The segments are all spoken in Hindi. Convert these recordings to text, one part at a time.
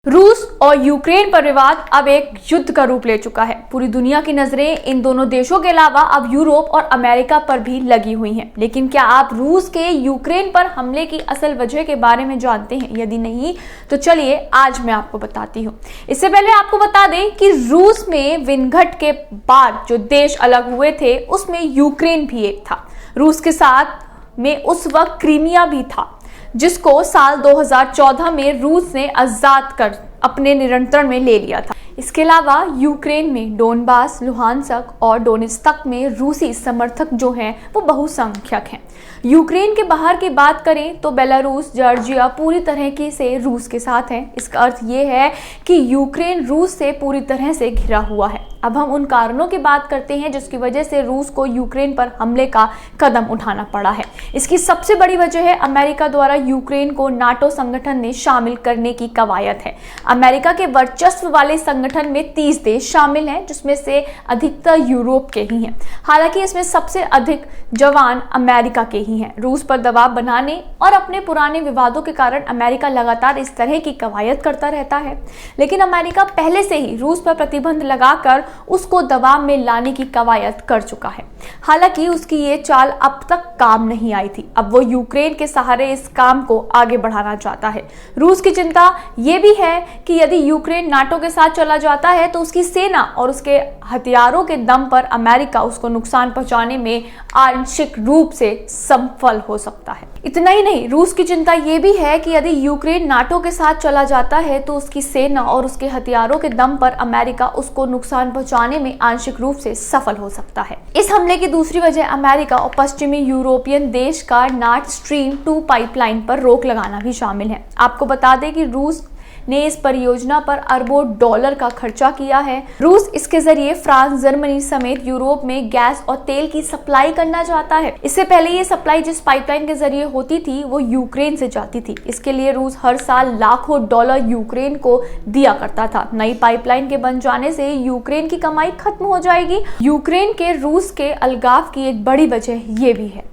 रूस और यूक्रेन पर विवाद अब एक युद्ध का रूप ले चुका है। पूरी दुनिया की नजरें इन दोनों देशों के अलावा अब यूरोप और अमेरिका पर भी लगी हुई हैं। लेकिन क्या आप रूस के यूक्रेन पर हमले की असल वजह के बारे में जानते हैं? यदि नहीं तो चलिए आज मैं आपको बताती हूँ। इससे पहले आपको बता दें कि रूस में विनघट के बाद जो देश अलग हुए थे उसमें यूक्रेन भी एक था। रूस के साथ में उस वक्त क्रीमिया भी था, जिसको साल 2014 में रूस ने आजाद कर अपने नियंत्रण में ले लिया था। इसके अलावा यूक्रेन में डोनबास, लुहानस्क और डोनेत्स्क में रूसी समर्थक जो हैं वो बहुसंख्यक हैं। यूक्रेन के बाहर की बात करें तो बेलारूस, जॉर्जिया पूरी तरह से रूस के साथ है। इसका अर्थ ये है कि यूक्रेन रूस से पूरी तरह से घिरा हुआ है। अब हम उन कारणों की बात करते हैं जिसकी वजह से रूस को यूक्रेन पर हमले का कदम उठाना पड़ा है। इसकी सबसे बड़ी वजह है अमेरिका द्वारा यूक्रेन को नाटो संगठन में शामिल करने की कवायद है। अमेरिका के वर्चस्व वाले संगठन में 30 देश शामिल हैं, जिसमें से अधिकतर यूरोप के ही हैं। हालांकि इसमें सबसे अधिक जवान अमेरिका के ही हैं। रूस पर दबाव बनाने और अपने पुराने विवादों के कारण अमेरिका लगातार इस तरह की कवायद करता रहता है। लेकिन अमेरिका पहले से ही रूस पर प्रतिबंध लगाकर उसको दबाव में लाने की कवायद कर चुका है। हालांकि उसकी ये चाल अब तक काम नहीं आई थी। अब वो यूक्रेन के सहारे इस काम को आगे बढ़ाना चाहता है। रूस की चिंता ये भी है कि यदि यूक्रेन नाटो के साथ चला जाता है तो उसकी सेना और उसके हथियारों के दम पर अमेरिका उसको नुकसान पहुंचाने में आंशिक रूप से सफल हो सकता है। इतना ही नहीं, रूस की चिंता ये भी है कि यदि यूक्रेन नाटो के साथ चला जाता है तो उसकी सेना और उसके हथियारों के दम पर अमेरिका उसको नुकसान पहुंचाने में आंशिक रूप से सफल हो सकता है। इस हमले की दूसरी वजह अमेरिका और पश्चिमी यूरोपियन देश का नॉर्थ स्ट्रीम 2 पाइपलाइन पर रोक लगाना भी शामिल है। आपको बता दें कि रूस ने इस परियोजना पर अरबों डॉलर का खर्चा किया है। रूस इसके जरिए फ्रांस, जर्मनी समेत यूरोप में गैस और तेल की सप्लाई करना चाहता है। इससे पहले ये सप्लाई जिस पाइपलाइन के जरिए होती थी वो यूक्रेन से जाती थी। इसके लिए रूस हर साल लाखों डॉलर यूक्रेन को दिया करता था। नई पाइपलाइन के बन जाने से यूक्रेन की कमाई खत्म हो जाएगी। यूक्रेन के रूस के अलगाव की एक बड़ी वजह ये भी है।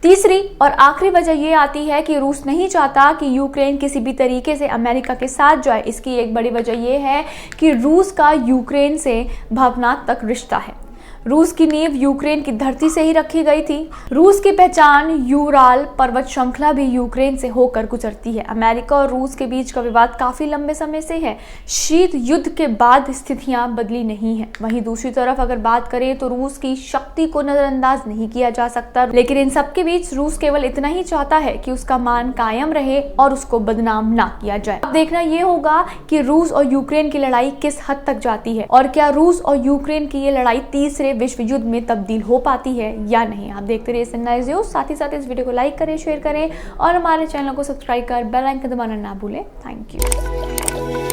तीसरी और आखिरी वजह ये आती है कि रूस नहीं चाहता कि यूक्रेन किसी भी तरीके से अमेरिका के साथ जाए। इसकी एक बड़ी वजह ये है कि रूस का यूक्रेन से भावनात्मक रिश्ता है। रूस की नींव यूक्रेन की धरती से ही रखी गई थी। रूस की पहचान यूराल पर्वत श्रृंखला भी यूक्रेन से होकर गुजरती है। अमेरिका और रूस के बीच का विवाद काफी लंबे समय से है। शीत युद्ध के बाद स्थितियां बदली नहीं है। वहीं दूसरी तरफ अगर बात करें तो रूस की शक्ति को नजरअंदाज नहीं किया जा सकता। लेकिन इन सब के बीच रूस केवल इतना ही चाहता है कि उसका मान कायम रहे और उसको बदनाम ना किया जाए। अब देखना ये होगा कि रूस और यूक्रेन की लड़ाई किस हद तक जाती है और क्या रूस और यूक्रेन की ये लड़ाई तीसरे विश्व युद्ध में तब्दील हो पाती है या नहीं। आप देखते रहिए सनराइज न्यूज़। साथ ही साथ इस वीडियो को लाइक करें, शेयर करें और हमारे चैनल को सब्सक्राइब कर बेल आइकन दबाना ना भूलें। Thank you.